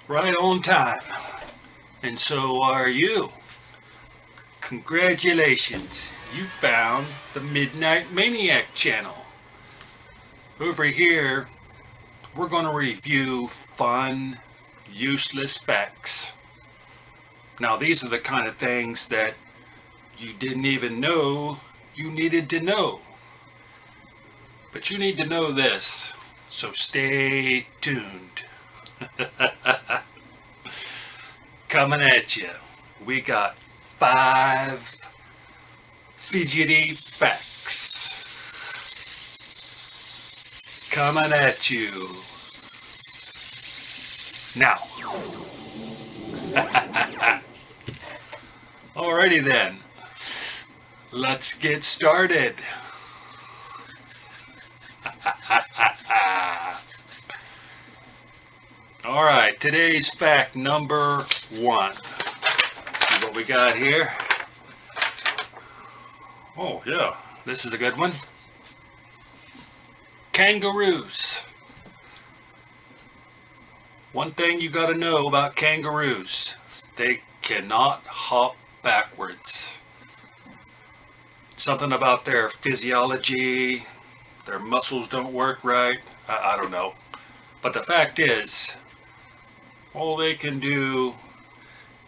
Right on time. And so are you. Congratulations, you found the Midnight Maniac channel. Over here, we're going to review fun, useless facts. Now, these are the kind of things that you didn't even know you needed to know. But you need to know this, so stay tuned. Coming at you, we got 5 fidgety facts. Coming at you now. Alrighty then, let's get started. Alright, today's fact number 1. See what we got here. Oh yeah, this is a good one. Kangaroos. One thing you gotta know about kangaroos, they cannot hop backwards. Something about their physiology, their muscles don't work right, I don't know. But the fact is, all they can do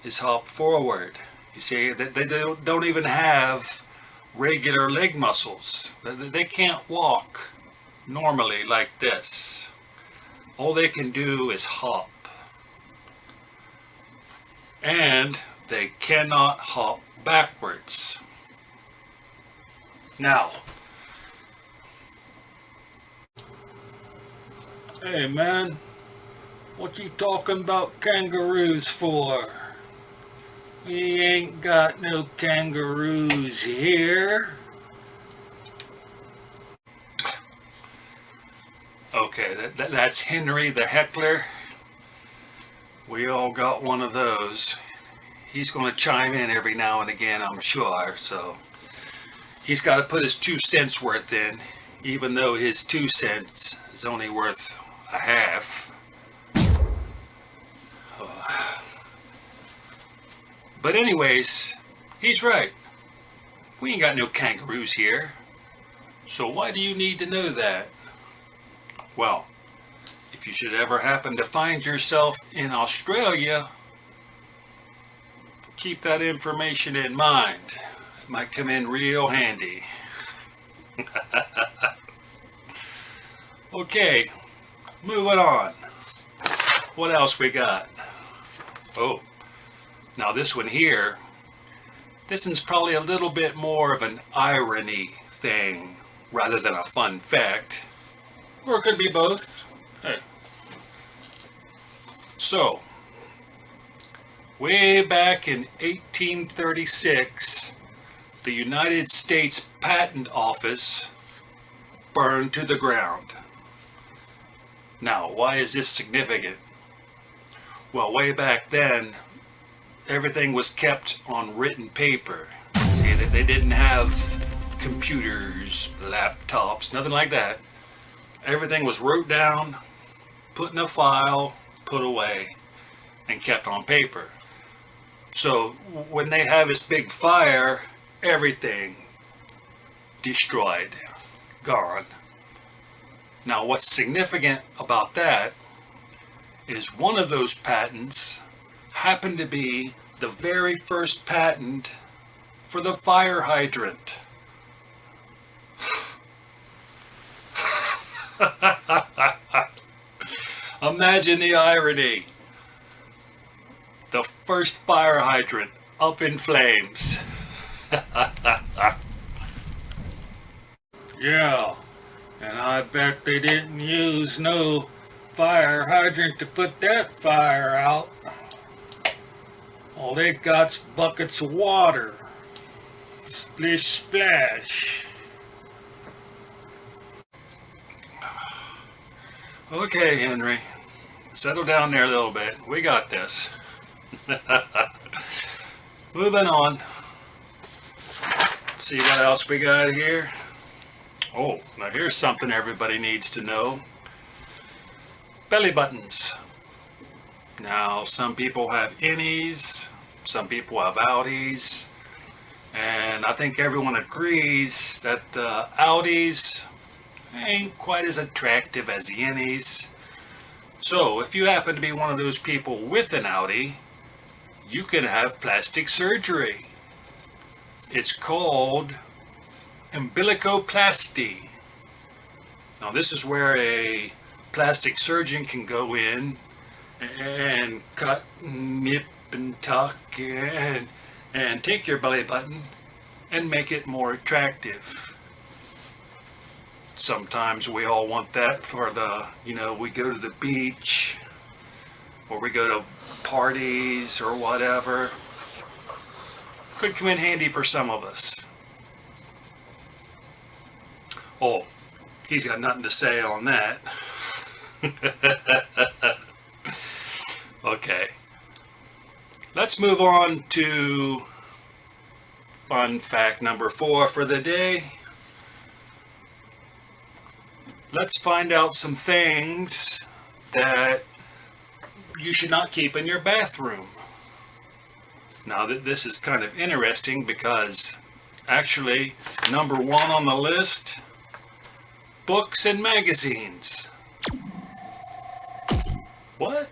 is hop forward. You see, they don't even have regular leg muscles. They can't walk normally like this. All they can do is hop. And they cannot hop backwards. Now, hey man, what you talking about kangaroos for? We ain't got no kangaroos here. Okay, that's Henry the heckler. We all got one of those. He's going to chime in every now and again, I'm sure. So he's got to put his 2 cents worth in, even though his 2 cents is only worth a half. But anyways, he's right. We ain't got no kangaroos here. So why do you need to know that? Well, if you should ever happen to find yourself in Australia, keep that information in mind. It might come in real handy. Okay, moving on. What else we got? Oh, now this one here, this one's probably a little bit more of an irony thing rather than a fun fact. Or it could be both. Hey. So, way back in 1836, the United States Patent Office burned to the ground. Now, why is this significant? Well, way back then, everything was kept on written paper. See, they didn't have computers, laptops, nothing like that. Everything was wrote down, put in a file, put away, and kept on paper. So when they have this big fire, everything destroyed, gone. Now what's significant about that is one of those patents happened to be the very first patent for the fire hydrant. Imagine the irony. The first fire hydrant up in flames. Yeah, and I bet they didn't use no fire hydrant to put that fire out. All they got's buckets of water. Splish splash. Okay, Henry, settle down there a little bit. We got this. Moving on. See what else we got here. Oh, now here's something everybody needs to know. Belly buttons. Now, some people have innies, some people have outies, and I think everyone agrees that the outies ain't quite as attractive as the innies. So, if you happen to be one of those people with an outie, you can have plastic surgery. It's called umbilicoplasty. Now, this is where a plastic surgeon can go in and cut, nip, and tuck, and take your belly button and make it more attractive. Sometimes we all want that for we go to the beach or we go to parties or whatever. Could come in handy for some of us. Oh, he's got nothing to say on that. Okay. Let's move on to fun fact number 4 for the day. Let's find out some things that you should not keep in your bathroom. Now, this is kind of interesting because actually, number 1 on the list, books and magazines. What?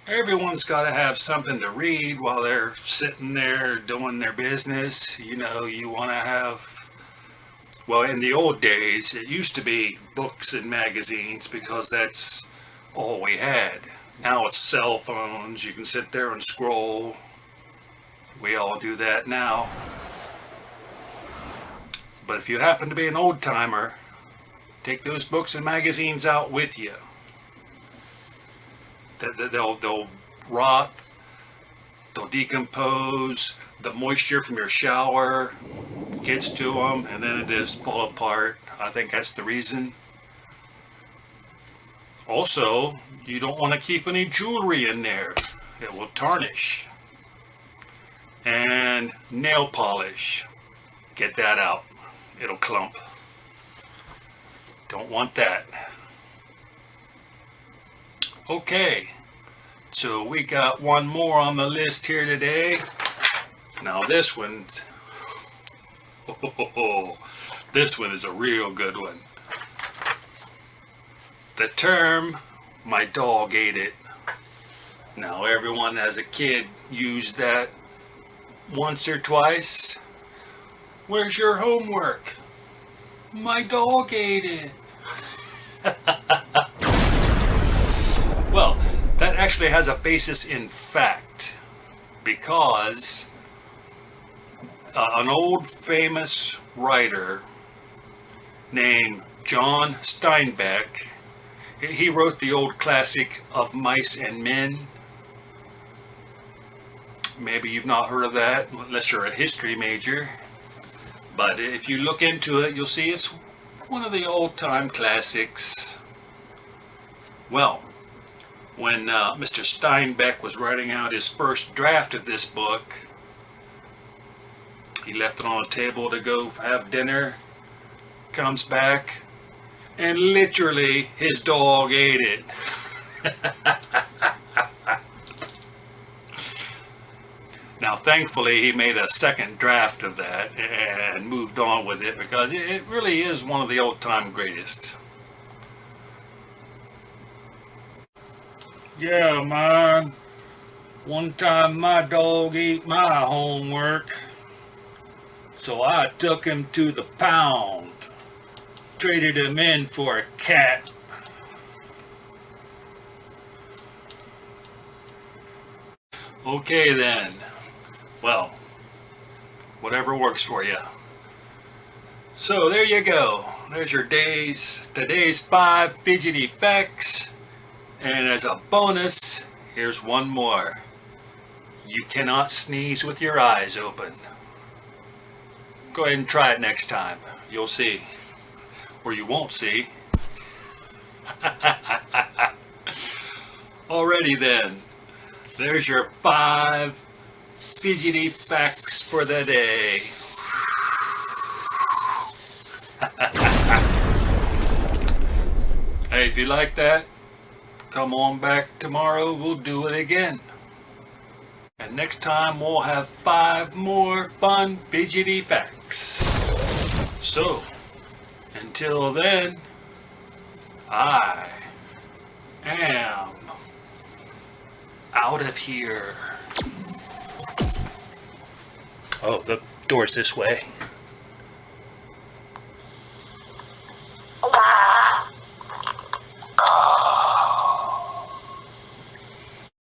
Everyone's got to have something to read while they're sitting there doing their business. You want to have, well, in the old days, it used to be books and magazines because that's all we had. Now it's cell phones. You can sit there and scroll. We all do that now. But if you happen to be an old timer, take those books and magazines out with you. They'll rot, they'll decompose, the moisture from your shower gets to them and then it just fall apart. I think that's the reason. Also, you don't want to keep any jewelry in there. It will tarnish. And nail polish. Get that out. It'll clump. Don't want that. Okay, so we got one more on the list here today. Now this one, this one is a real good one. The term, my dog ate it. Now everyone as a kid used that once or twice. Where's your homework? My dog ate it. Well, that actually has a basis in fact, because an old famous writer named John Steinbeck, he wrote the old classic Of Mice and Men. Maybe you've not heard of that unless you're a history major, but if you look into it, you'll see it's one of the old-time classics. Well, when Mr. Steinbeck was writing out his first draft of this book, he left it on a table to go have dinner, comes back, and literally his dog ate it. Now, thankfully, he made a second draft of that and moved on with it because it really is one of the old-time greatest. Yeah, man. One time my dog ate my homework, so I took him to the pound. Traded him in for a cat. Okay then. Well, whatever works for you. So there you go. There's your today's 5 fidgety facts. And as a bonus, here's one more. You cannot sneeze with your eyes open. Go ahead and try it next time. You'll see. Or you won't see. Alrighty then. There's your 5 fidgety facts for the day. If you like that, come on back tomorrow. We'll do it again. And next time we'll have 5 more fun fidgety facts. So, until then, I am out of here. Oh, the door's this way.